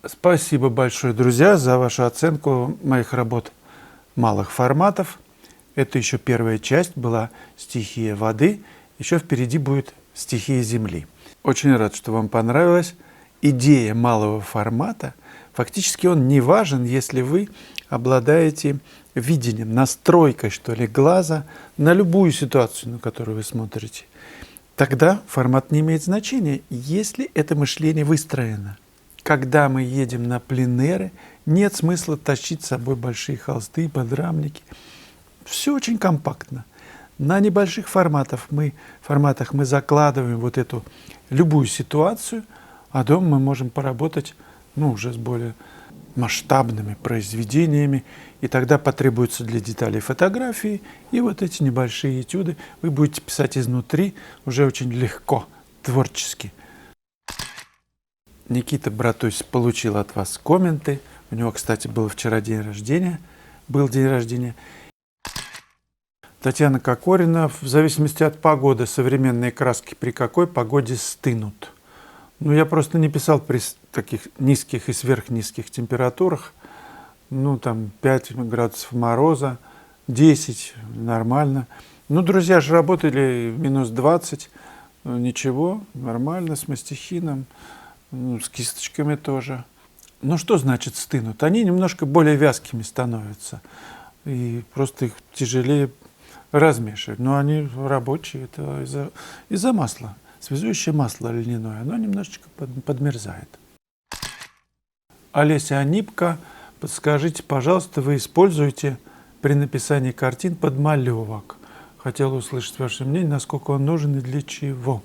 Спасибо большое, друзья, за вашу оценку моих работ малых форматов. Это еще первая часть была «Стихия воды». Еще впереди будет «Стихия земли». Очень рад, что вам понравилась идея малого формата. Фактически он не важен, если вы обладаете видением, настройкой, что ли, глаза на любую ситуацию, на которую вы смотрите. Тогда формат не имеет значения, если это мышление выстроено. Когда мы едем на пленеры, нет смысла тащить с собой большие холсты, подрамники. Все очень компактно. На небольших форматах мы закладываем вот эту любую ситуацию, а дома мы можем поработать уже с более масштабными произведениями, и тогда потребуются для деталей фотографии, и вот эти небольшие этюды вы будете писать изнутри уже очень легко, творчески. Никита Братусь получил от вас комменты. У него, кстати, был вчера день рождения. Татьяна Кокорина. В зависимости от погоды современные краски при какой погоде стынут? Я просто не писал при таких низких и сверхнизких температурах. Там 5 градусов мороза, 10 нормально. Друзья же работали в минус 20. Ничего, нормально, с мастихином. С кисточками тоже. Что значит стынут? Они немножко более вязкими становятся. И просто их тяжелее размешивать. Но они рабочие, это из-за масла. Связующее масло льняное, оно немножечко подмерзает. Олеся Анипка, подскажите, пожалуйста, вы используете при написании картин подмалевок? Хотела услышать ваше мнение, насколько он нужен и для чего.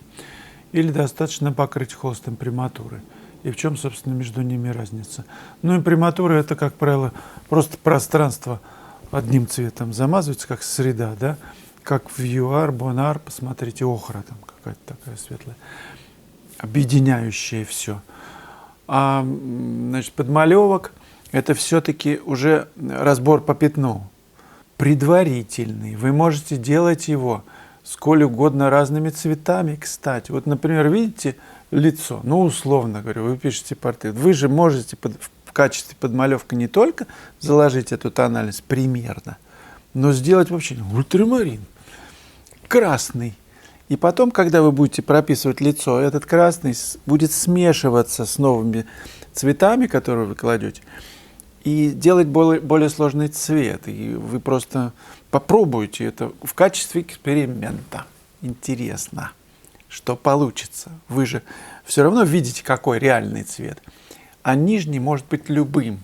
Или достаточно покрыть холстом имприматуры? И в чем, собственно, между ними разница? Имприматура – это, как правило, просто пространство одним цветом замазывается, как среда, да? Как в ЮАР, Бонар, посмотрите, охра там какая-то такая светлая, объединяющая все. А, подмалевок – это все-таки уже разбор по пятну, предварительный. Вы можете делать его сколь угодно разными цветами, кстати. Вот, например, видите лицо, условно говоря, вы пишете портрет. Вы же можете в качестве подмалевки не только заложить эту тональность примерно, но сделать вообще ультрамарин, красный. И потом, когда вы будете прописывать лицо, этот красный будет смешиваться с новыми цветами, которые вы кладете, и делать более сложный цвет. И вы просто попробуйте это в качестве эксперимента. Интересно, что получится. Вы же все равно видите, какой реальный цвет. А нижний может быть любым.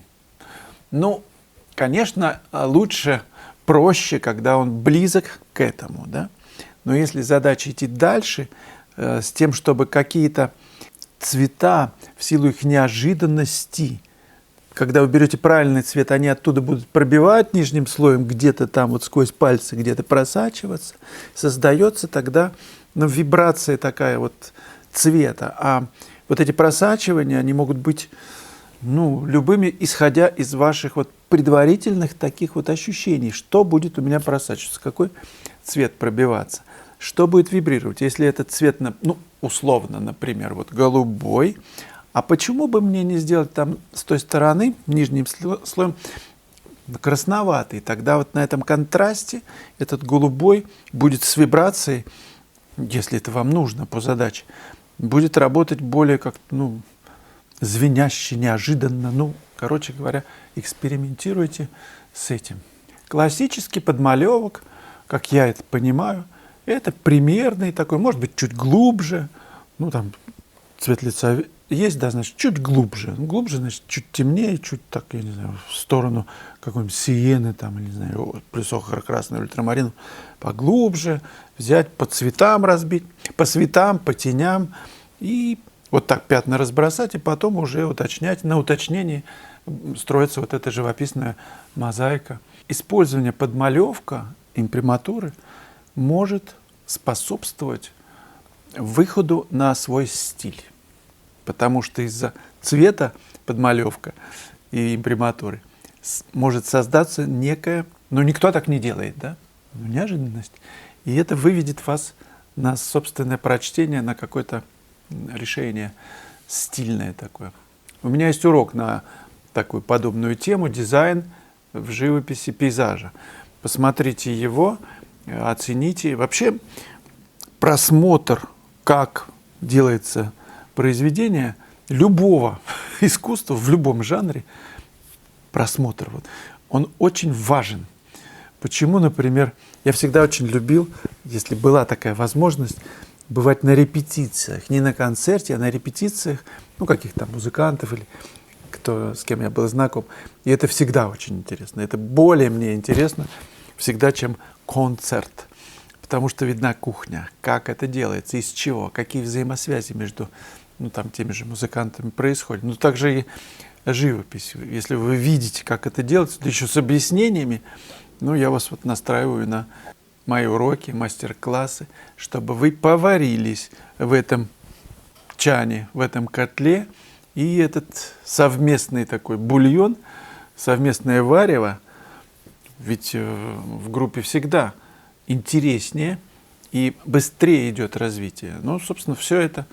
Конечно, лучше, проще, когда он близок к этому. Да? Но если задача идти дальше, с тем, чтобы какие-то цвета в силу их неожиданности, когда вы берете правильный цвет, они оттуда будут пробивать нижним слоем, где-то там вот сквозь пальцы, где-то просачиваться. Создается тогда вибрация такая вот цвета. А вот эти просачивания, они могут быть любыми, исходя из ваших вот предварительных таких вот ощущений. Что будет у меня просачиваться, какой цвет пробиваться, что будет вибрировать. Если этот цвет, условно, например, вот голубой, а почему бы мне не сделать там с той стороны, нижним слоем, красноватый? Тогда вот на этом контрасте этот голубой будет с вибрацией, если это вам нужно по задаче, будет работать более как-то, звеняще, неожиданно. Короче говоря, экспериментируйте с этим. Классический подмалевок, как я это понимаю, это примерный такой, может быть, чуть глубже, там цвет лица есть, да, значит, чуть глубже. Глубже, значит, чуть темнее, чуть так, я не знаю, в сторону какой-нибудь сиены, там, или, не знаю, плюс охра-красный ультрамарин, поглубже, взять, по цветам разбить, по цветам, по теням, и вот так пятна разбросать, и потом уже уточнять. На уточнении строится вот эта живописная мозаика. Использование подмалевка, имприматуры может способствовать выходу на свой стиль. Потому что из-за цвета подмалевка и имприматуры может создаться некая, никто так не делает, да, неожиданность. И это выведет вас на собственное прочтение, на какое-то решение стильное такое. У меня есть урок на такую подобную тему — дизайн в живописи пейзажа. Посмотрите его, оцените. Вообще просмотр, как делается произведение любого искусства в любом жанре, просмотр, вот, он очень важен. Почему, например, я всегда очень любил, если была такая возможность, бывать на репетициях, не на концерте, а на репетициях, ну, каких-то музыкантов или кто, с кем я был знаком. И это всегда очень интересно. Это более мне интересно всегда, чем концерт. Потому что видна кухня, как это делается, из чего, какие взаимосвязи между теми же музыкантами происходят. Но также и живопись. Если вы видите, как это делается, да еще с объяснениями, я вас вот настраиваю на мои уроки, мастер-классы, чтобы вы поварились в этом чане, в этом котле, и этот совместный такой бульон, совместное варево, ведь в группе всегда интереснее и быстрее идет развитие. Собственно, все это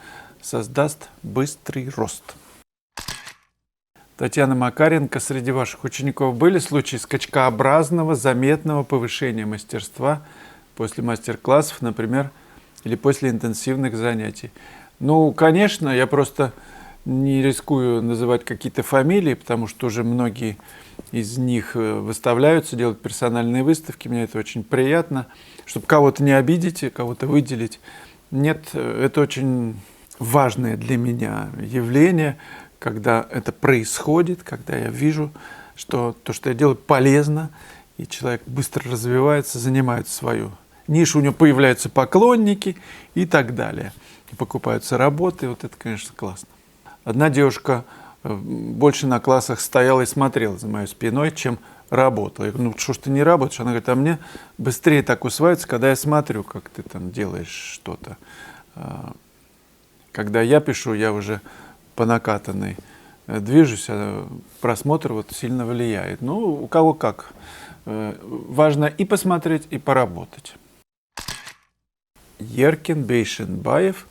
создаст быстрый рост. Татьяна Макаренко, среди ваших учеников были случаи скачкообразного, заметного повышения мастерства после мастер-классов, например, или после интенсивных занятий? Конечно, я просто не рискую называть какие-то фамилии, потому что уже многие из них выставляются, делают персональные выставки. Мне это очень приятно, чтобы кого-то не обидеть, кого-то выделить. Нет, это очень важное для меня явление, когда это происходит, когда я вижу, что то, что я делаю, полезно, и человек быстро развивается, занимает свою нишу, у него появляются поклонники и так далее. И покупаются работы, вот это, конечно, классно. Одна девушка больше на классах стояла и смотрела за моей спиной, чем работала. Я говорю, что ж ты не работаешь? Она говорит, а мне быстрее так усваивается, когда я смотрю, как ты там делаешь что-то. Когда я пишу, я уже по накатанной движусь, а просмотр вот сильно влияет. У кого как. Важно и посмотреть, и поработать. Еркин Бейшенбаев: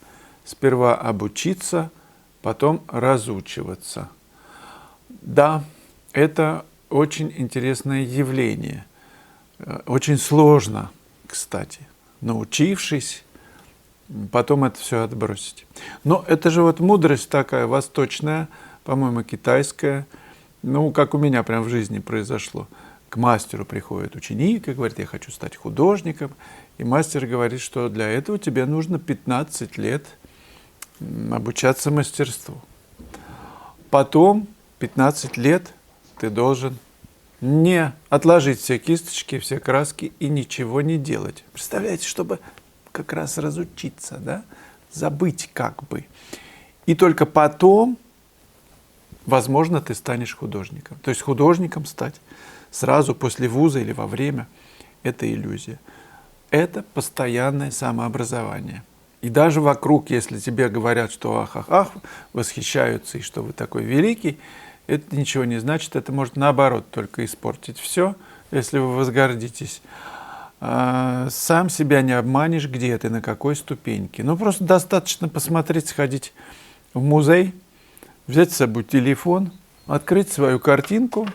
сперва обучиться, потом разучиваться. Да, это очень интересное явление. Очень сложно, кстати, научившись, потом это все отбросить. Но это же вот мудрость такая восточная, по-моему, китайская. Как у меня прям в жизни произошло. К мастеру приходит ученик и говорит, я хочу стать художником. И мастер говорит, что для этого тебе нужно 15 лет обучаться мастерству. Потом 15 лет ты должен не отложить все кисточки, все краски и ничего не делать. Представляете, чтобы как раз разучиться, да? Забыть как бы. И только потом, возможно, ты станешь художником. То есть художником стать сразу после вуза или во время – это иллюзия. Это постоянное самообразование. И даже вокруг, если тебе говорят, что ах, восхищаются, и что вы такой великий, это ничего не значит, это может наоборот только испортить все, если вы возгордитесь. Сам себя не обманешь, где ты, на какой ступеньке. Просто достаточно посмотреть, сходить в музей, взять с собой телефон, открыть свою картинку,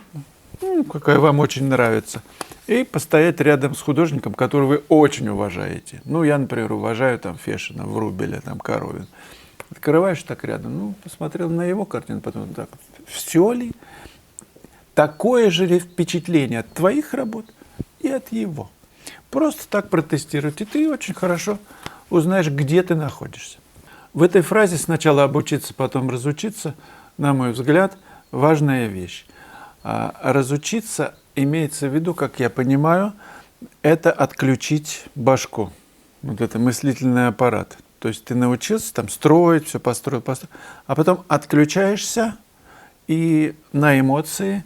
какая вам очень нравится, и постоять рядом с художником, которого вы очень уважаете. Я, например, уважаю Фешина, Врубеля, Коровин. Открываешь так рядом, посмотрел на его картину, потом так, все ли такое же ли впечатление от твоих работ и от его. Просто так протестировать, и ты очень хорошо узнаешь, где ты находишься. В этой фразе «сначала обучиться, потом разучиться», на мой взгляд, важная вещь. Разучиться имеется в виду, как я понимаю, это отключить башку, вот это мыслительный аппарат. То есть ты научился строить, все построил, а потом отключаешься и на эмоции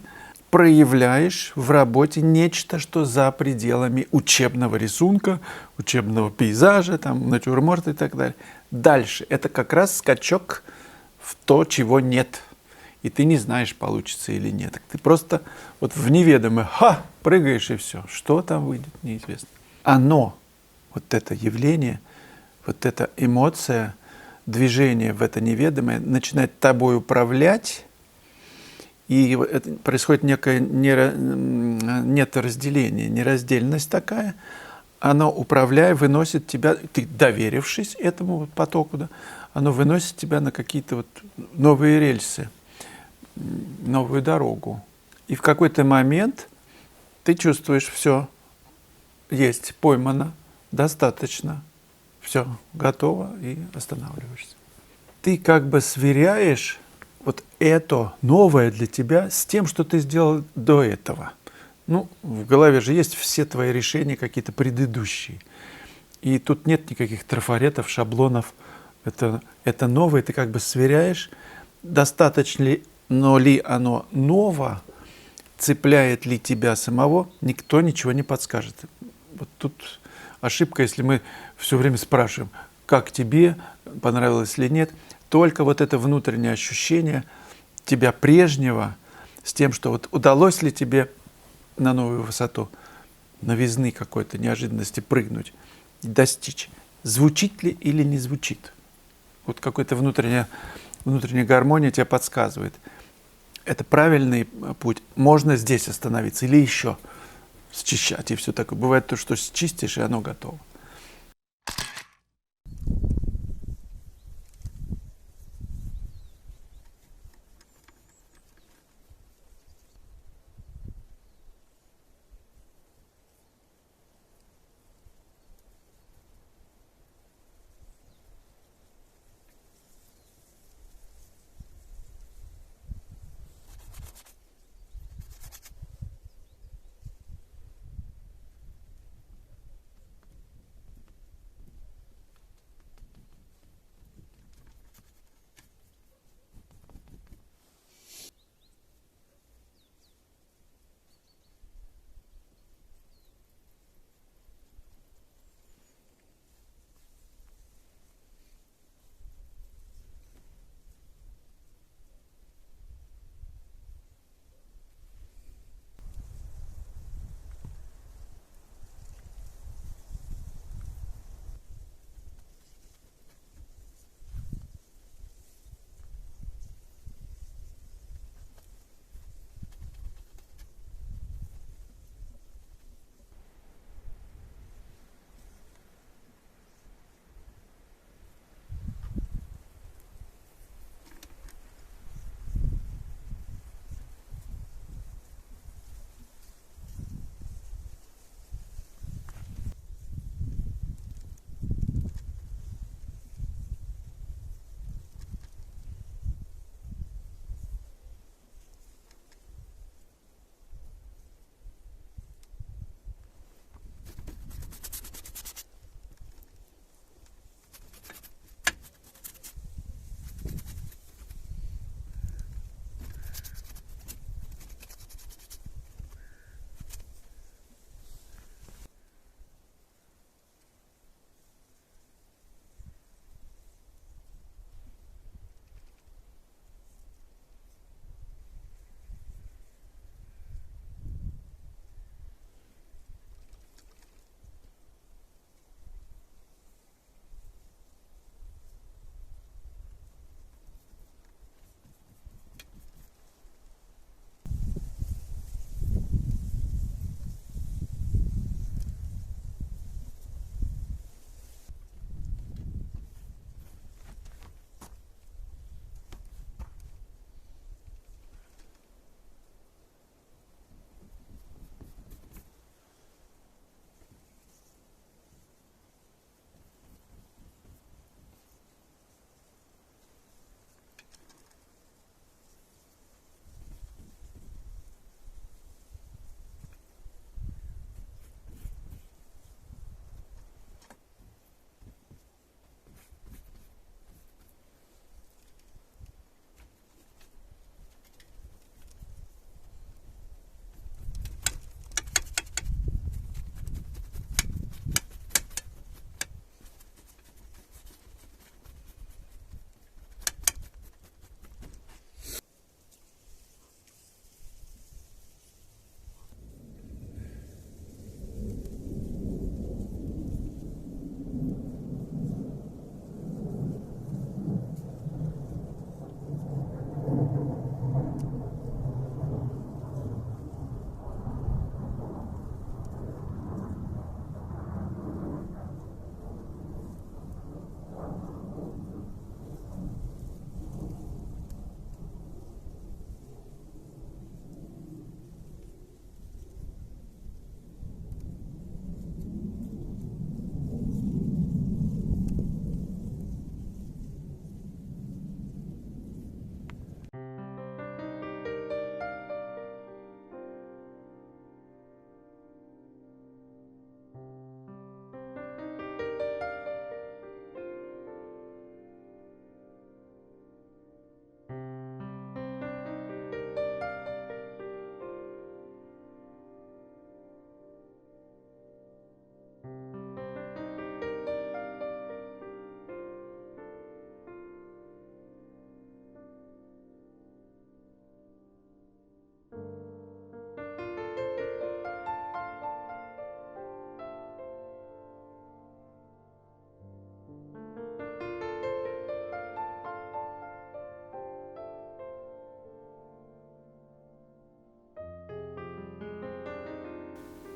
проявляешь в работе нечто, что за пределами учебного рисунка, учебного пейзажа, натюрморта и так далее. Дальше это как раз скачок в то, чего нет. И ты не знаешь, получится или нет. Ты просто вот в неведомое прыгаешь и все. Что там выйдет, неизвестно. Оно, вот это явление, вот эта эмоция, движение в это неведомое начинает тобой управлять И происходит некое нет разделения, нераздельность такая. Оно, управляя, выносит тебя, ты доверившись этому вот потоку, да, оно выносит тебя на какие-то вот новые рельсы, новую дорогу. И в какой-то момент ты чувствуешь, все, есть, поймано, достаточно, все, готово, и останавливаешься. Ты как бы сверяешь вот это новое для тебя с тем, что ты сделал до этого. Ну, в голове же есть все твои решения какие-то предыдущие. И тут нет никаких трафаретов, шаблонов. Это новое, ты как бы сверяешь, достаточно ли оно ново, цепляет ли тебя самого, никто ничего не подскажет. Вот тут ошибка, если мы все время спрашиваем, как тебе, понравилось или нет, только вот это внутреннее ощущение тебя прежнего с тем, что вот удалось ли тебе на новую высоту новизны какой-то, неожиданности прыгнуть, достичь. Звучит ли или не звучит? Вот какая-то внутренняя гармония тебя подсказывает. Это правильный путь. Можно здесь остановиться или еще счищать и все такое. Бывает то, что счистишь, и оно готово.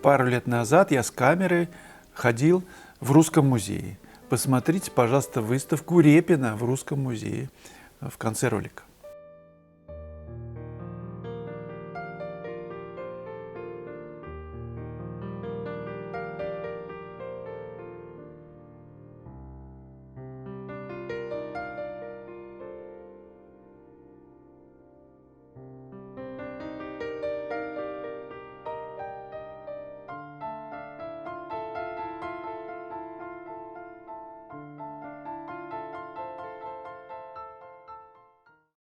пару лет назад я с камерой ходил в Русском музее. Посмотрите, пожалуйста, выставку Репина в Русском музее в конце ролика.